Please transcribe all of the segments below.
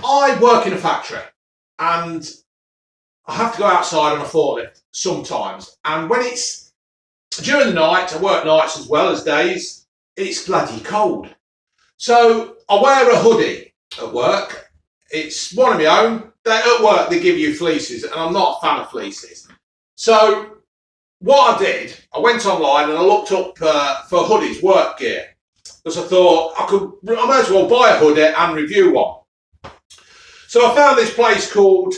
I work in a factory and I have to go outside on a forklift sometimes. And when it's during the night, I work nights as well as days, it's bloody cold. So I wear a hoodie at work. It's one of my own. At work, they give you fleeces, and I'm not a fan of fleeces. So what I did, I went online and I looked up for hoodies, work gear, because I thought I might as well buy a hoodie and review one. So I found this place called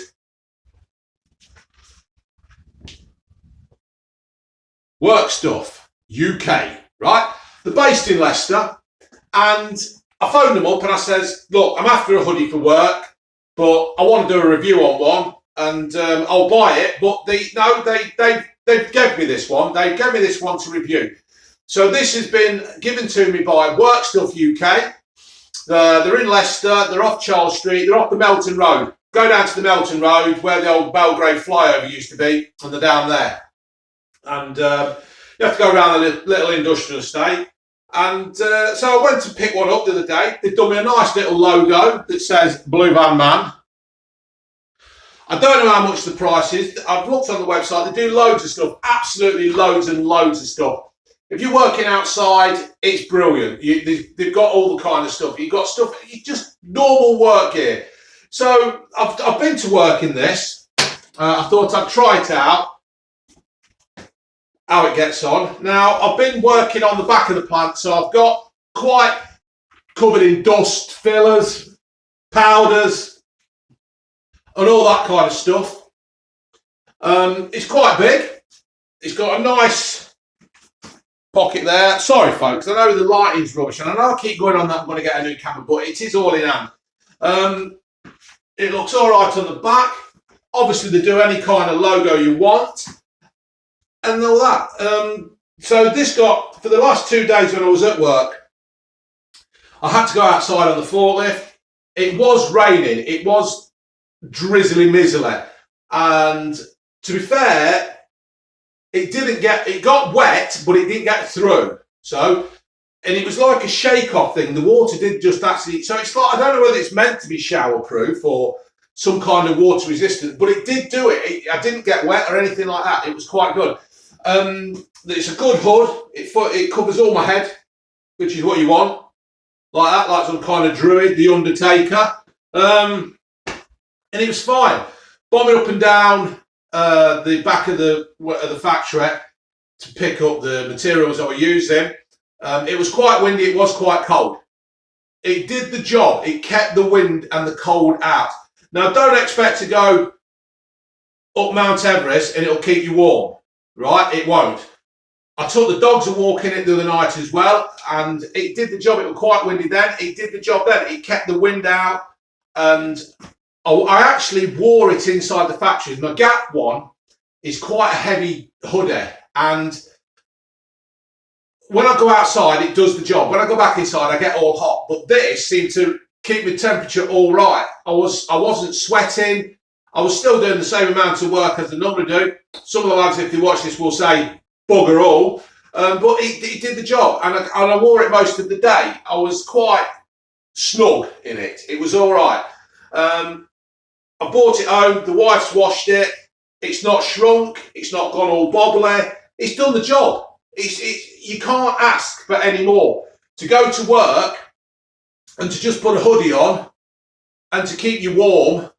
Workstuff UK, right? They're based in Leicester, and I phoned them up and I says, look, I'm after a hoodie for work, but I want to do a review on one, and I'll buy it. But they gave me this one. They gave me this one to review. So this has been given to me by Workstuff UK. They're in Leicester. They're off Charles Street. They're off the Melton Road. Go down to the Melton Road where the old Belgrave flyover used to be, and they're down there. And you have to go around the little industrial estate. And so I went to pick one up the other day. They've done me a nice little logo that says Blue Van Man. I don't know how much the price is. I've looked on the website. They do loads of stuff, absolutely loads and loads of stuff. If you're working outside, it's brilliant. They've got all the kind of stuff. You've got stuff, just normal work gear. So I've been to work in this. I thought I'd try it out, how it gets on. Now, I've been working on the back of the plant, so I've got quite covered in dust, fillers, powders, and all that kind of stuff. It's quite big. It's got a nice pocket there. Sorry, folks, I know the lighting's rubbish, and I know I keep going on that I'm going to get a new camera, but it is all in hand. It looks all right on the back. Obviously, they do any kind of logo you want, and all that. So this got, for the last 2 days when I was at work, I had to go outside on the forklift. It was raining. It was drizzly mizzly. And to be fair, it got wet, but it didn't get through. So, and it was like a shake-off thing. The water did just actually, so it's like, I don't know whether it's meant to be shower-proof or some kind of water resistant, but it did do it. I didn't get wet or anything like that. It was quite good. It's a good hood. It covers all my head, which is what you want. Like that, like some kind of druid, the Undertaker. And it was fine. Bombing up and down the back of the factory to pick up the materials that we're using. It was quite windy. It was quite cold. It did the job. It kept the wind and the cold out. Now, don't expect to go up Mount Everest and it'll keep you warm, right? It won't. I took the dogs a walk in it the other night as well, and it did the job. It was quite windy then. It did the job then. It kept the wind out, and I actually wore it inside the factory. My Gap one is quite a heavy hoodie, and when I go outside, it does the job. When I go back inside, I get all hot. But this seemed to keep the temperature all right. I wasn't sweating. I was still doing the same amount of work as I normally do. Some of the lads, if they watch this, will say bugger all. But it did the job, and I wore it most of the day. I was quite snug in it. It was all right. I brought it home. The wife's washed it. It's not shrunk. It's not gone all bobbly. It's done the job. You can't ask for any more. To go to work and to just put a hoodie on and to keep you warm,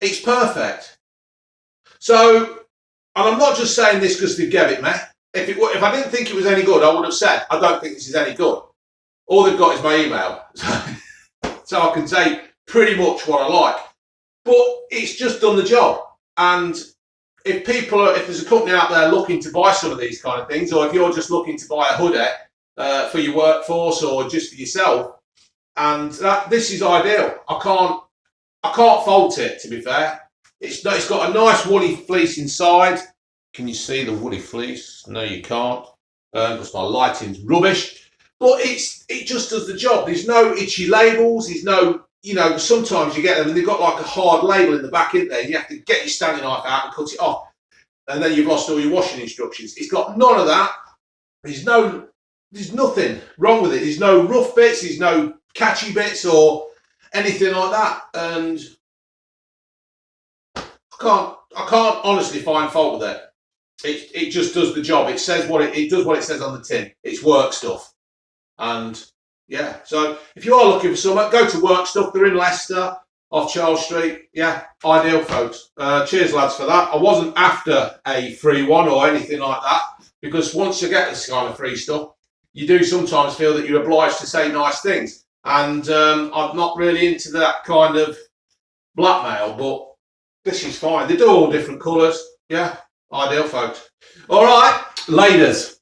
it's perfect. So, and I'm not just saying this because they gave it me. If I didn't think it was any good, I would have said, I don't think this is any good. All they've got is my email. So I can say pretty much what I like. But it's just done the job. And if there's a company out there looking to buy some of these kind of things, or if you're just looking to buy a hoodie for your workforce or just for yourself, and this is ideal. I can't fault it, to be fair. It's got a nice woolly fleece inside. Can you see the woolly fleece? No, you can't, because my lighting's rubbish. But it just does the job. There's no itchy labels. There's no, sometimes you get them and they've got like a hard label in the back, isn't there? You have to get your Stanley knife out and cut it off. And then you've lost all your washing instructions. It's got none of that. There's nothing wrong with it. There's no rough bits. There's no catchy bits or anything like that. And I can't honestly find fault with it. It just does the job. It says what it does what it says on the tin. It's work stuff. And yeah, so if you are looking for something, go to Workstuff. They're in Leicester, off Charles Street. Yeah, ideal, folks. Cheers, lads, for that. I wasn't after a free one or anything like that, because once you get this kind of free stuff, you do sometimes feel that you're obliged to say nice things. And I'm not really into that kind of blackmail, but this is fine. They do all different colours. Yeah, ideal, folks. All right, ladies.